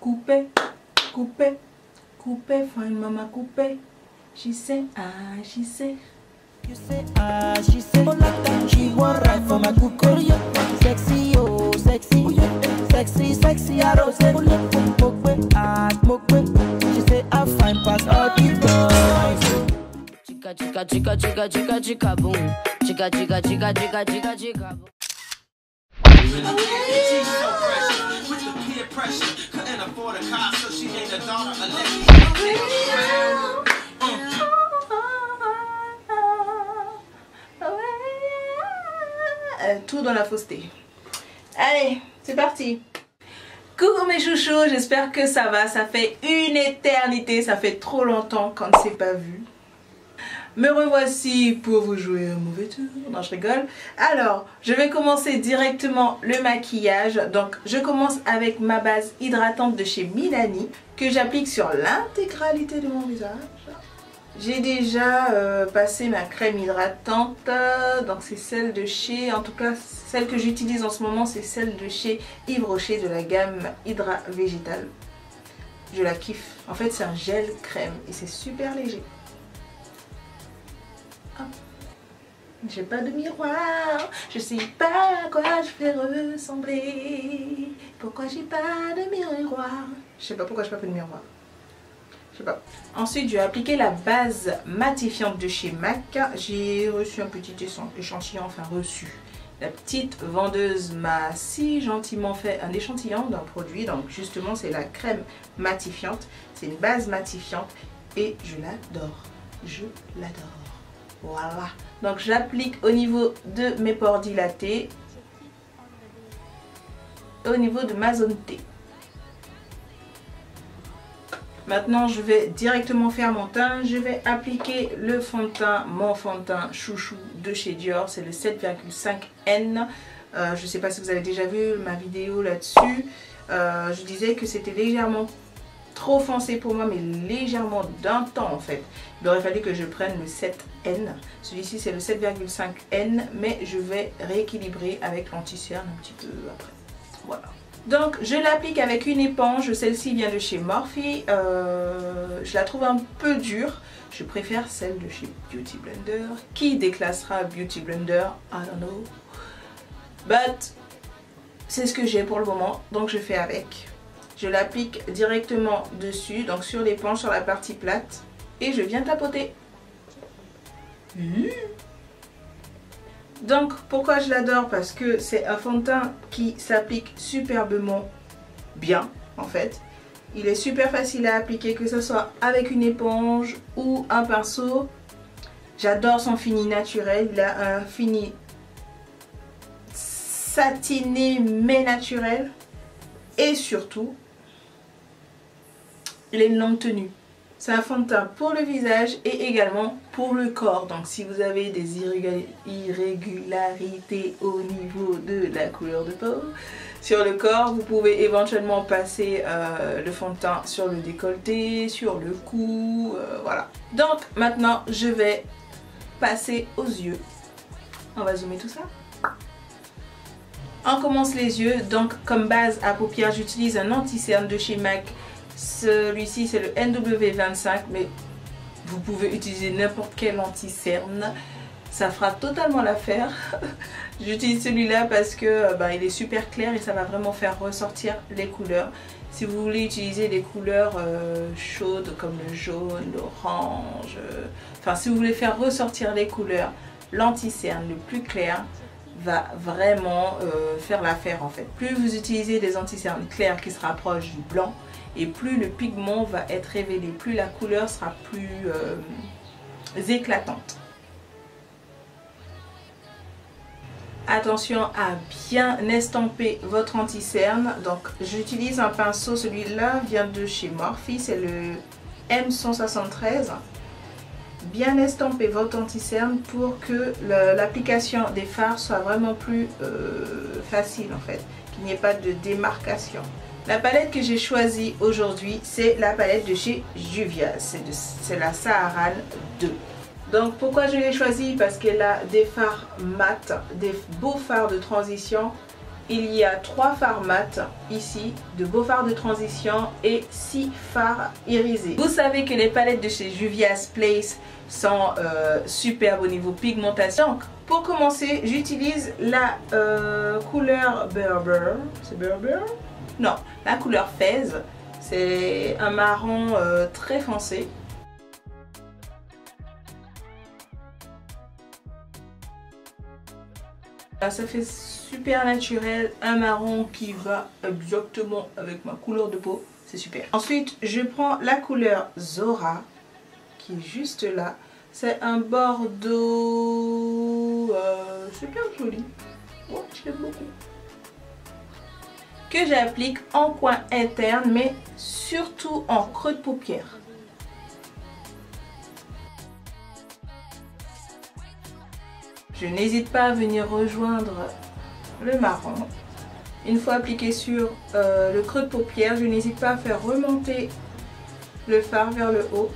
Coupé, coupé, coupé, fine mama coupé. She say, ah, she say. You say, ah, she say, oh, like that she want right for my kukorio. Sexy, oh, sexy, sexy, sexy, I don't say, smoke, she say, I find past all the boys. Chica, chica, chica, chica, chica, chica, boom. Chica, chica, chica, chica, chica, chica, boom. Tout dans la fausseté. Allez, c'est parti. Coucou mes chouchous, j'espère que ça va. Ça fait une éternité, ça fait trop longtemps qu'on ne s'est pas vu. Me revoici pour vous jouer un mauvais tour. Non, je rigole. Alors, je vais commencer directement le maquillage. Donc, je commence avec ma base hydratante de chez Milani que j'applique sur l'intégralité de mon visage. J'ai déjà passé ma crème hydratante. Donc, c'est celle de chez... En tout cas, celle que j'utilise en ce moment, c'est celle de chez Yves Rocher de la gamme Hydra Végétal. Je la kiffe. En fait, c'est un gel crème et c'est super léger. J'ai pas de miroir, je sais pas à quoi je vais ressembler. Pourquoi j'ai pas de miroir? Je sais pas pourquoi j'ai pas fait de miroir. Je sais pas. Ensuite, je vais appliquer la base matifiante de chez MAC. J'ai reçu un petit échantillon, enfin reçu. La petite vendeuse m'a si gentiment fait un échantillon d'un produit. Donc justement, c'est la crème matifiante. C'est une base matifiante et je l'adore. Je l'adore. Voilà. Donc j'applique au niveau de mes pores dilatés, au niveau de ma zone T. Maintenant je vais directement faire mon teint. Je vais appliquer le fond de teint, mon fond de teint chouchou de chez Dior. C'est le 7,5N. Je ne sais pas si vous avez déjà vu ma vidéo là-dessus. Je disais que c'était légèrement trop foncé pour moi, mais légèrement d'un temps en fait. Il aurait fallu que je prenne le 7N. Celui-ci c'est le 7,5N, mais je vais rééquilibrer avec l'anti-cerne un petit peu après. Voilà. Donc je l'applique avec une éponge. Celle-ci vient de chez Morphe. Je la trouve un peu dure. Je préfère celle de chez Beauty Blender. Qui déclassera Beauty Blender? I don't know. But c'est ce que j'ai pour le moment, donc je fais avec. Je l'applique directement dessus, donc sur l'éponge, sur la partie plate. Et je viens tapoter. Donc pourquoi je l'adore? Parce que c'est un fond de teint qui s'applique superbement bien en fait. Il est super facile à appliquer, que ce soit avec une éponge ou un pinceau. J'adore son fini naturel. Il a un fini satiné mais naturel. Et surtout, il a une longue tenue. C'est un fond de teint pour le visage et également pour le corps. Donc si vous avez des irrégularités au niveau de la couleur de peau sur le corps, vous pouvez éventuellement passer le fond de teint sur le décolleté, sur le cou, voilà. Donc maintenant je vais passer aux yeux. On va zoomer tout ça. On commence les yeux. Donc comme base à paupières, j'utilise un anti-cerne de chez MAC. Celui-ci c'est le NW25, mais vous pouvez utiliser n'importe quel anti-cerne, ça fera totalement l'affaire. J'utilise celui-là parce que il est super clair et ça va vraiment faire ressortir les couleurs. Si vous voulez utiliser des couleurs chaudes comme le jaune, l'orange, enfin si vous voulez faire ressortir les couleurs, l'anti-cerne le plus clair va vraiment faire l'affaire en fait. Plus vous utilisez des anti-cernes clairs qui se rapprochent du blanc, et plus le pigment va être révélé, plus la couleur sera plus éclatante. Attention à bien estamper votre anti-cerne. Donc j'utilise un pinceau, celui-là vient de chez Morphe, c'est le M173. Bien estamper votre anti-cerne pour que l'application des fards soit vraiment plus facile en fait, qu'il n'y ait pas de démarcation. La palette que j'ai choisie aujourd'hui, c'est la palette de chez Juvia, c'est la Saharan 2. Donc pourquoi je l'ai choisie? Parce qu'elle a des fards mat, des beaux fards de transition il y a 3 fards mat ici, de beaux fards de transition et 6 fards irisés. Vous savez que les palettes de chez Juvia's Place sont superbes au niveau pigmentation. Donc, pour commencer, j'utilise la couleur Berber. C'est Berber? Non, la couleur Fez. C'est un marron très foncé. Ça fait super naturel, un marron qui va exactement avec ma couleur de peau. C'est super. Ensuite, je prends la couleur Zora, qui est juste là. C'est un bordeaux super joli. Ouais, je l'aime beaucoup. Que j'applique en coin interne, mais surtout en creux de paupière. Je n'hésite pas à venir rejoindre le marron. Une fois appliqué sur le creux de paupière, je n'hésite pas à faire remonter le fard vers le haut.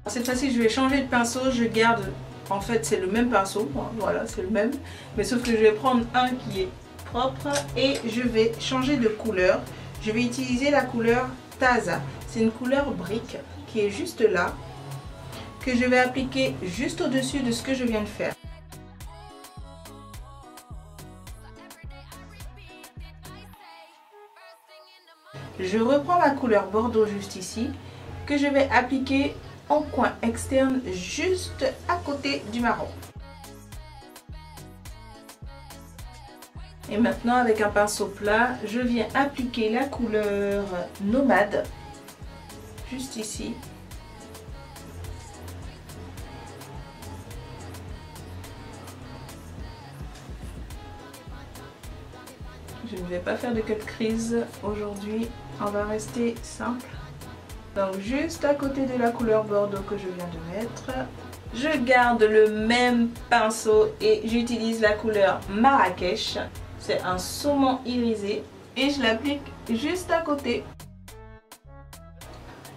Cette fois-ci, je vais changer de pinceau. Je garde, en fait, c'est le même pinceau. Voilà, c'est le même. Mais sauf que je vais prendre un qui est propre et je vais changer de couleur. Je vais utiliser la couleur Taza. C'est une couleur brique qui est juste là, que je vais appliquer juste au-dessus de ce que je viens de faire. Je reprends ma couleur bordeaux juste ici, que je vais appliquer en coin externe juste à côté du marron. Et maintenant, avec un pinceau plat, je viens appliquer la couleur nomade juste ici. Je ne vais pas faire de cut crease aujourd'hui, on va rester simple. Donc juste à côté de la couleur bordeaux que je viens de mettre, je garde le même pinceau et j'utilise la couleur Marrakech. C'est un saumon irisé et je l'applique juste à côté.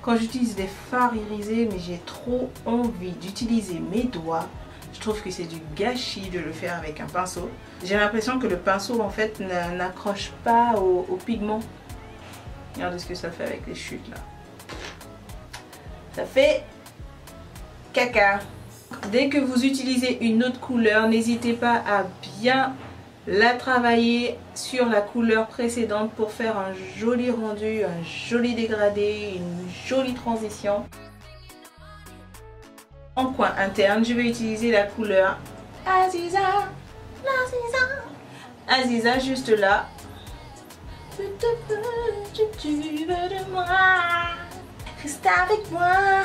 Quand j'utilise des fards irisés, mais j'ai trop envie d'utiliser mes doigts, je trouve que c'est du gâchis de le faire avec un pinceau. J'ai l'impression que le pinceau en fait n'accroche pas au pigment. Regardez ce que ça fait avec les chutes là. Ça fait caca. Dès que vous utilisez une autre couleur, n'hésitez pas à bien la travailler sur la couleur précédente pour faire un joli rendu, un joli dégradé, une jolie transition. En coin interne, je vais utiliser la couleur Aziza. Aziza juste là. Je te veux, tu veux de moi. Reste avec moi.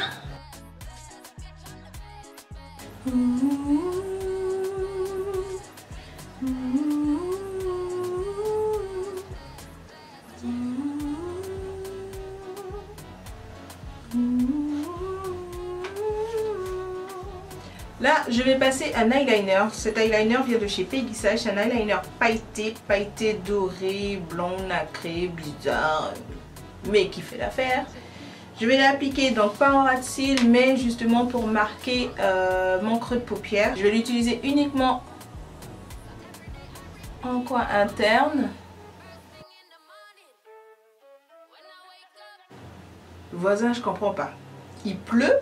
Là, je vais passer un eyeliner. Cet eyeliner vient de chez Peggy Sage. C'est un eyeliner pailleté, doré, blanc, nacré, bizarre, mais qui fait l'affaire. Je vais l'appliquer donc pas en ras de cils, mais justement pour marquer mon creux de paupière. Je vais l'utiliser uniquement en coin interne. Le voisin, je comprends pas. Il pleut,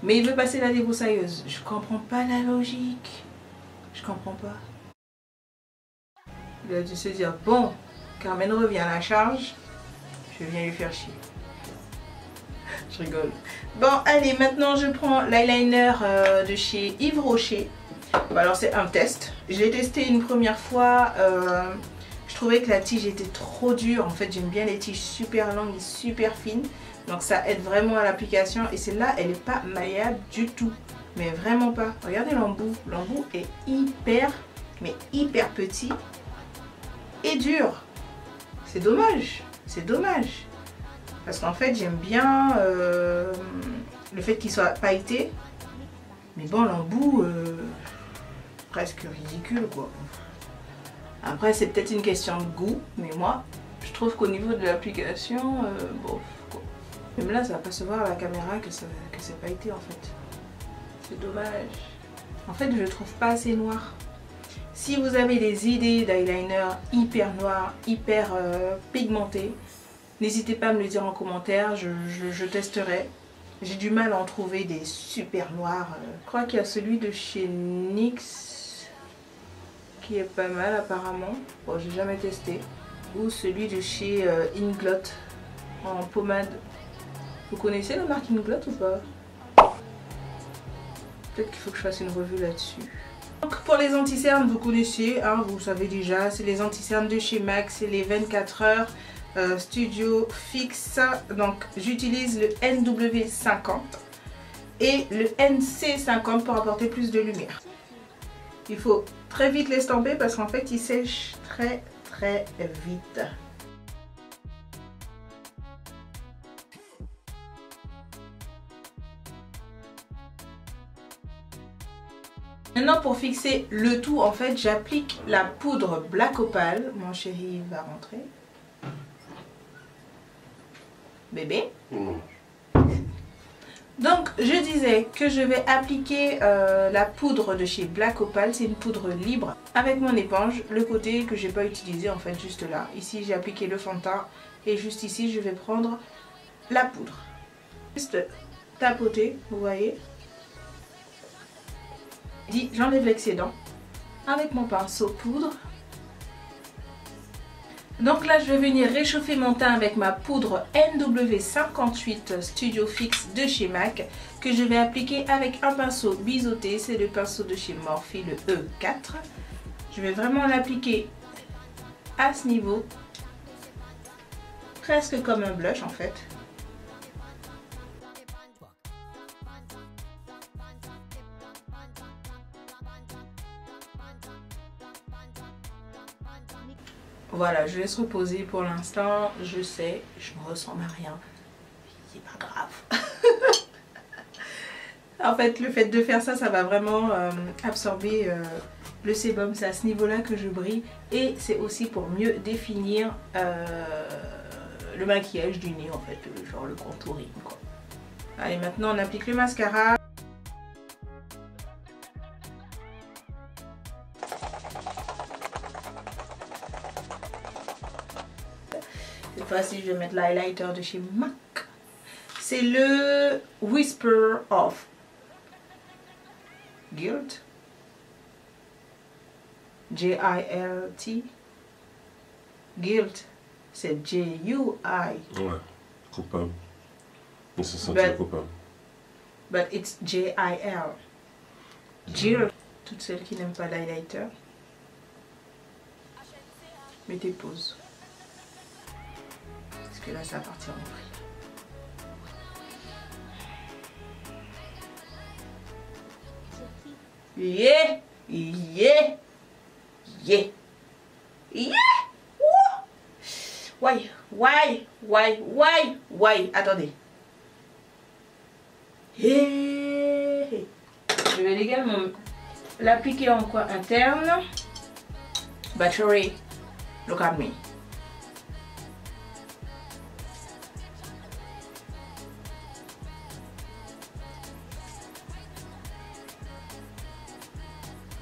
mais il veut passer la débroussailleuse. Je comprends pas la logique. Je comprends pas. Il a dû se dire, bon, Carmen revient à la charge, je viens lui faire chier. Je rigole. Bon, allez, maintenant je prends l'eyeliner de chez Yves Rocher. Bon, alors c'est un test. Je l'ai testé une première fois. Je trouvais que la tige était trop dure. En fait, j'aime bien les tiges super longues et super fines. Donc ça aide vraiment à l'application. Et celle-là, elle n'est pas malléable du tout. Mais vraiment pas. Regardez l'embout. L'embout est hyper, mais hyper petit. Et dur. C'est dommage. C'est dommage. Parce qu'en fait, j'aime bien le fait qu'il soit pailleté. Mais bon, l'embout, presque ridicule, quoi. Après, c'est peut-être une question de goût. Mais moi, je trouve qu'au niveau de l'application, bon, quoi. Même là, ça va pas se voir à la caméra que c'est pailleté, en fait. C'est dommage. En fait, je le trouve pas assez noir. Si vous avez des idées d'eyeliner hyper noir, hyper pigmenté, n'hésitez pas à me le dire en commentaire, je testerai. J'ai du mal à en trouver des super noirs. Je crois qu'il y a celui de chez NYX qui est pas mal apparemment. Bon, j'ai jamais testé. Ou celui de chez Inglot en pommade. Vous connaissez la marque Inglot ou pas? Peut-être qu'il faut que je fasse une revue là-dessus. Donc pour les anti-cernes, vous connaissez, hein, vous savez déjà, c'est les anti-cernes de chez MAC, c'est les 24 heures Studio Fix. Donc j'utilise le NW50 et le NC50 pour apporter plus de lumière. Il faut très vite l'estamper parce qu'en fait il sèche très vite. Maintenant pour fixer le tout, en fait j'applique la poudre Black Opal. Mon chéri va rentrer. Bébé. Donc je disais que je vais appliquer la poudre de chez Black Opal. C'est une poudre libre. Avec mon éponge, le côté que j'ai pas utilisé en fait juste là. Ici j'ai appliqué le fond de teint et juste ici je vais prendre la poudre. Juste tapoter, vous voyez. J'enlève l'excédent avec mon pinceau poudre. Donc là je vais venir réchauffer mon teint avec ma poudre NW58 Studio Fix de chez MAC que je vais appliquer avec un pinceau biseauté. C'est le pinceau de chez Morphe, le E4. Je vais vraiment l'appliquer à ce niveau, presque comme un blush en fait. Voilà, je laisse reposer pour l'instant. Je sais, je ne ressemble à rien. C'est pas grave. En fait, le fait de faire ça, ça va vraiment absorber le sébum. C'est à ce niveau-là que je brille. Et c'est aussi pour mieux définir le maquillage du nez, en fait, genre le contouring, quoi. Allez, maintenant on applique le mascara. Cette fois-ci, je vais mettre l'highlighter de chez MAC. C'est le Whisper of Guilt. G-I-L-T. Guilt, c'est G-U-I. Ouais, coupable. Il se sentit coupable. But it's G-I-L. Guilt. Toutes celles qui n'aiment pas l'highlighter, mettez pause. Parce que là, ça va partir en vrille. Yeah! Yeah! Yeah! Yeah! Why? Why? Why? Why? Why? Attendez. Yeah! Je vais également l'appliquer en coin interne. Battery, look at me.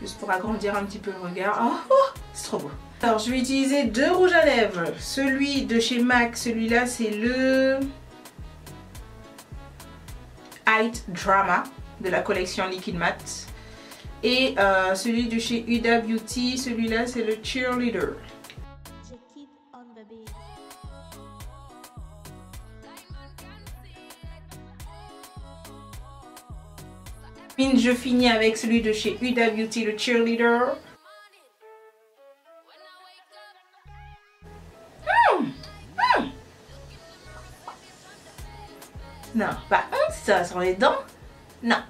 Juste pour agrandir un petit peu le regard. Oh, c'est trop beau. Alors je vais utiliser deux rouges à lèvres. Celui de chez MAC, celui-là c'est le Height Drama de la collection Liquid Matte. Et celui de chez Huda Beauty, celui-là c'est le Cheerleader. Je finis avec celui de chez Huda Beauty, le Cheerleader. Non, pas ça sur les dents. Non.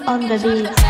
On the beat.